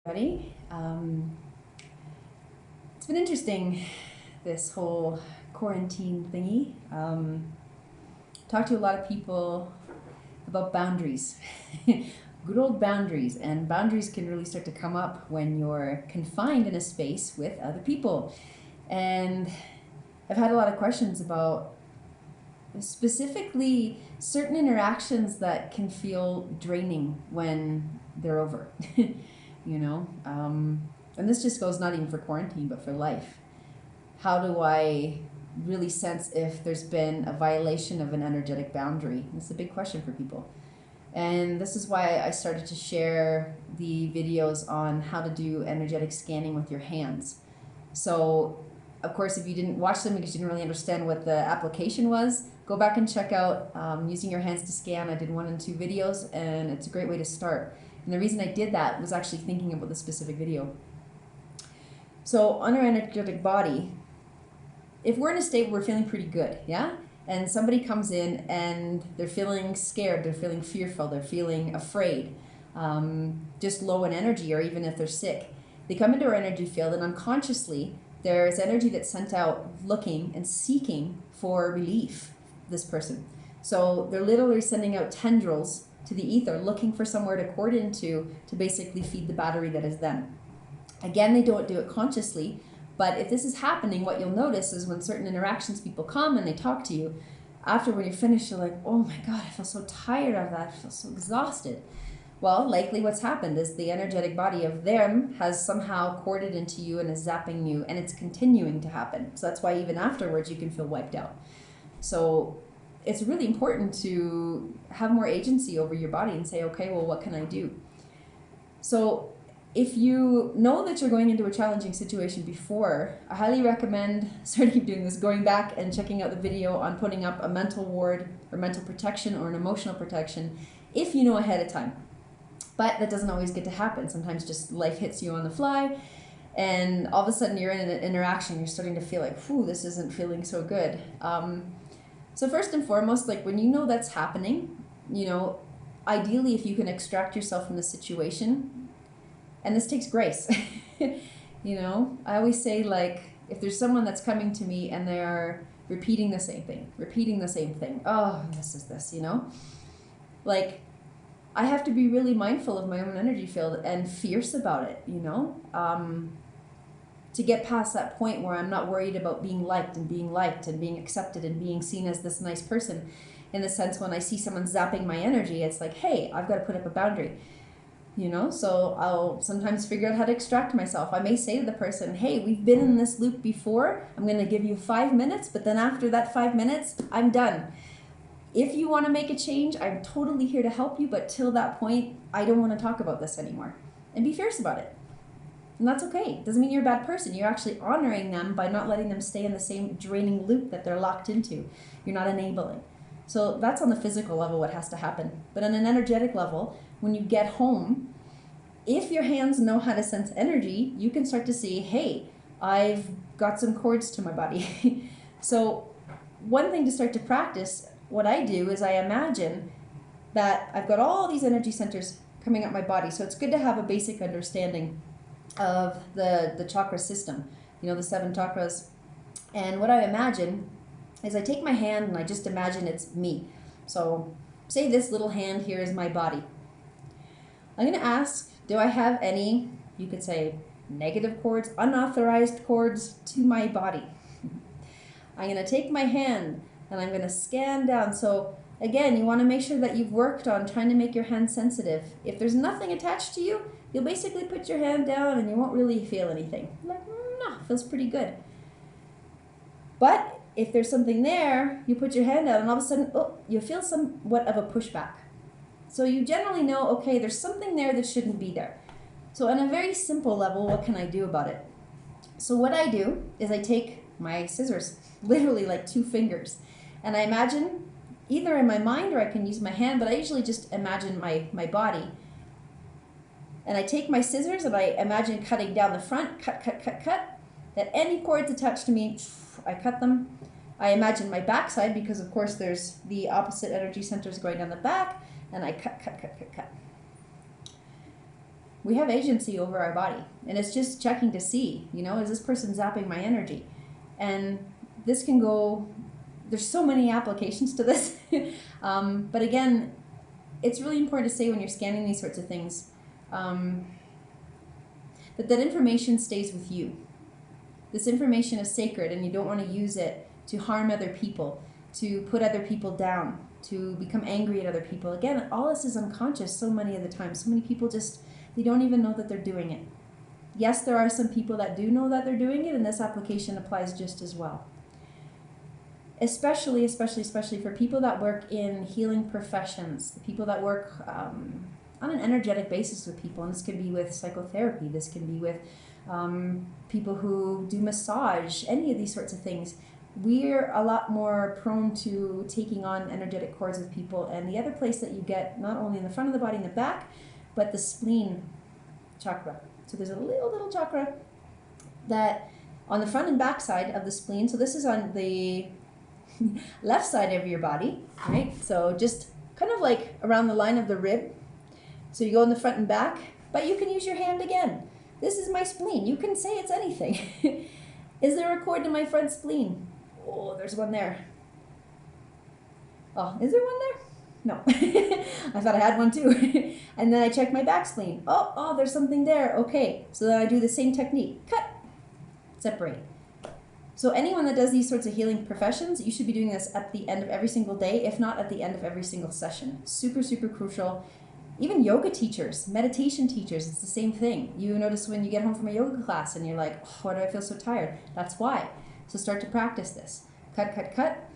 Buddy. It's been interesting, this whole quarantine thingy. Talked to a lot of people about boundaries, good old boundaries, and boundaries can really start to come up when you're confined in a space with other people. And I've had a lot of questions about specifically certain interactions that can feel draining when they're over. And this just goes not even for quarantine but for life. How do I really sense if there's been a violation of an energetic boundary? It's a big question for people, and this is why I started to share the videos on how to do energetic scanning with your hands. So of course, if you didn't watch them because you didn't really understand what the application was, go back and check out using your hands to scan. I did 1 and 2 videos, and it's a great way to start. And the reason I did that was actually thinking about the specific video. So on our energetic body, if we're in a state where we're feeling pretty good, yeah? And somebody comes in and they're feeling scared, they're feeling fearful, they're feeling afraid, just low in energy, or even if they're sick, they come into our energy field, and unconsciously there's energy that's sent out looking and seeking for relief, this person. So they're literally sending out tendrils to the ether, looking for somewhere to cord into to basically feed the battery that is them. Again, they don't do it consciously, but if this is happening, what you'll notice is when certain interactions, people come and they talk to you, after when you're finished, you're like, oh my God, I feel so tired of that, I feel so exhausted. Well, likely what's happened is the energetic body of them has somehow corded into you and is zapping you, and it's continuing to happen. So that's why even afterwards you can feel wiped out. So it's really important to have more agency over your body and say, okay, well, what can I do? So if you know that you're going into a challenging situation before, I highly recommend, sorry to keep doing this, going back and checking out the video on putting up a mental ward or mental protection or an emotional protection if you know ahead of time. But that doesn't always get to happen. Sometimes just life hits you on the fly, and all of a sudden you're in an interaction, you're starting to feel like, whew, this isn't feeling so good. So first and foremost, like when you know that's happening, ideally if you can extract yourself from the situation, and this takes grace. I always say, like, if there's someone that's coming to me and they're repeating the same thing, oh, this is this, like, I have to be really mindful of my own energy field and fierce about it, to get past that point where I'm not worried about being liked and being accepted and being seen as this nice person. In the sense, when I see someone zapping my energy, it's like, hey, I've got to put up a boundary, so I'll sometimes figure out how to extract myself. I may say to the person, hey, we've been in this loop before. I'm going to give you 5 minutes, but then after that 5 minutes, I'm done. If you want to make a change, I'm totally here to help you, but till that point, I don't want to talk about this anymore. And be fierce about it. And that's okay. Doesn't mean you're a bad person. You're actually honoring them by not letting them stay in the same draining loop that they're locked into. You're not enabling. So that's on the physical level what has to happen. But on an energetic level, when you get home, if your hands know how to sense energy, you can start to see, hey, I've got some cords to my body. So one thing to start to practice, what I do is I imagine that I've got all these energy centers coming up my body. So it's good to have a basic understanding of the chakra system, the 7 chakras. And what I imagine is I take my hand and I just imagine it's me. So say this little hand here is my body. I'm going to ask, do I have any, you could say, negative cords, unauthorized cords to my body? I'm going to take my hand and I'm going to scan down. So again, you want to make sure that you've worked on trying to make your hand sensitive. If there's nothing attached to you, you'll basically put your hand down and you won't really feel anything. Like, no, feels pretty good. But if there's something there, you put your hand down and all of a sudden, you feel somewhat of a pushback. So you generally know, okay, there's something there that shouldn't be there. So on a very simple level, what can I do about it? So what I do is I take my scissors, literally like 2 fingers, and I imagine, either in my mind or I can use my hand, but I usually just imagine my body. And I take my scissors and I imagine cutting down the front, cut, that any cords attached to me, I cut them. I imagine my backside, because of course there's the opposite energy centers going down the back, and I cut. We have agency over our body, and it's just checking to see, you know, is this person zapping my energy? And this can go, there's so many applications to this. But again, it's really important to say when you're scanning these sorts of things, that information stays with you. This information is sacred, and you don't want to use it to harm other people, to put other people down, to become angry at other people. Again, all this is unconscious so many of the time. So many people just, they don't even know that they're doing it. Yes, there are some people that do know that they're doing it, and this application applies just as well. Especially for people that work in healing professions, the people that work on an energetic basis with people. And this can be with psychotherapy, this can be with people who do massage, any of these sorts of things. We're a lot more prone to taking on energetic cords with people. And the other place that you get, not only in the front of the body and the back, but the spleen chakra. So there's a little chakra that on the front and back side of the spleen. So this is on the left side of your body, right? So just kind of like around the line of the rib. So you go in the front and back, but you can use your hand again. This is my spleen. You can say it's anything. Is there a cord to my front spleen? Oh, there's one there. Oh, is there one there? No. I thought I had one too. And then I check my back spleen. Oh, there's something there. Okay. So then I do the same technique. Cut. Separate. So anyone that does these sorts of healing professions, you should be doing this at the end of every single day, if not at the end of every single session. Super, super crucial. Even yoga teachers, meditation teachers, it's the same thing. You notice when you get home from a yoga class and you're like, oh, why do I feel so tired? That's why. So start to practice this. Cut, cut, cut.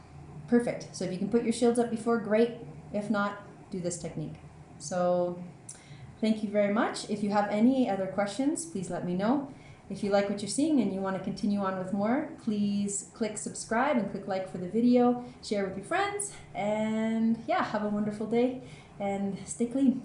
Perfect. So if you can put your shields up before, great. If not, do this technique. So thank you very much. If you have any other questions, please let me know. If you like what you're seeing and you want to continue on with more, please click subscribe and click like for the video, share with your friends, and yeah, have a wonderful day and stay clean.